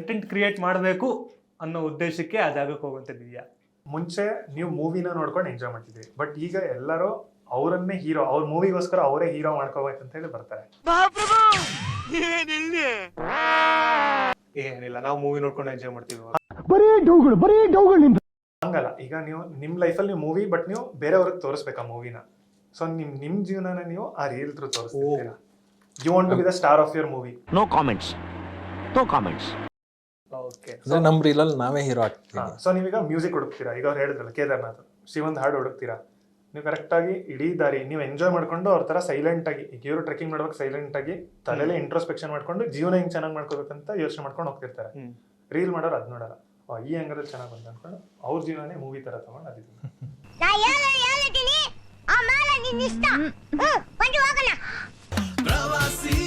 Content create ಮಾಡಬೇಕು ಅನ್ನೋ ಉದ್ದೇಶಕ್ಕೆ ಆ ಜಾಗಕ್ಕೆ ಹೋಗುವಂಥದ್ದಿದೆಯಾ? ಮುಂಚೆ ನೀವು ಮೂವಿನ ನೋಡ್ಕೊಂಡು ಎಂಜಾಯ್ ಮಾಡ್ತಿದ್ರಿ, ಬಟ್ ಈಗ ಎಲ್ಲರೂ ಅವರನ್ನೇ ಹೀರೋ, ಅವ್ರ ಮೂವಿಗೋಸ್ಕರ ಅವರೇ ಹೀರೋ ಮಾಡ್ಕೋಬೇಕಂತ ಹೇಳಿ ಬರ್ತಾರೆ. ಏನಿಲ್ಲ, ನಾವು ಮೂವಿ ನೋಡ್ಕೊಂಡು ಎಂಜಾಯ್ ಮಾಡ್ತೀವಿ. ಹಂಗಲ್ಲ, ಈಗ ನೀವು ನಿಮ್ಮ ಲೈಫಲ್ಲಿ ನೀವು ಮೂವಿ, ಬಟ್ ನೀವು ಬೇರೆಯವ್ರಿಗೆ ತೋರಿಸ್ಬೇಕು ಆ ಮೂವಿನ. ಸೊ ನಿಮ್ಮ ಜೀವನನ ನೀವು ಆ ರೀಲ್ ಥ್ರೂ ತೋರಿಸ್ತೀರಾ. You want to be the star of your movie. No comments. Okay, ನಮ್ಮ ರೀಲಲ್ಲಿ ನಾವೇ ಹೀರೋ ಆಗ್ತೀವಿ. ಸೊ ನೀವೀಗ ಮ್ಯೂಸಿಕ್ ಹುಡುಕ್ತೀರಾ, ಈಗ ಅವ್ರು ಹೇಳಿದ್ರಲ್ಲ ಕೇದಾರ್ನಾಥ್, ಶಿವಂದ್ ಹಾಡು ಹುಡುಕ್ತೀರಾ, ನೀವು ಕರೆಕ್ಟಾಗಿ ಇಡೀ ದಾರಿ ನೀವು ಎಂಜಾಯ್ ಮಾಡ್ಕೊಂಡು ಅವ್ರ ಥರ ಸೈಲೆಂಟಾಗಿ, ಈಗ ಇವರು ಟ್ರೆಕ್ಕಿಂಗ್ ಮಾಡ್ಬೇಕು ಸೈಲೆಂಟಾಗಿ ತಲೆಯಲ್ಲೇ ಇಂಟ್ರೋಸ್ಪೆಕ್ಷನ್ ಮಾಡ್ಕೊಂಡು ಜೀವನ ಹೆಂಗೆ ಚೆನ್ನಾಗಿ ಮಾಡ್ಕೋಬೇಕಂತ ಯೋಚನೆ ಮಾಡ್ಕೊಂಡು ಹೋಗ್ತಿರ್ತಾರೆ. ರೀಲ್ ಮಾಡೋರು ಅದು ನೋಡಲ್ಲ, ಈ ಆಂಗಲಲ್ಲಿ ಚೆನ್ನಾಗಿ ಬಂದು ಅನ್ಕೊಂಡು ಅವ್ರ ಜೀವನನೇ ಮೂವಿ ಥರ ತಗೊಂಡು ಅದಿದ್ದೀನಿ. ಪ್ರವಾಸಿ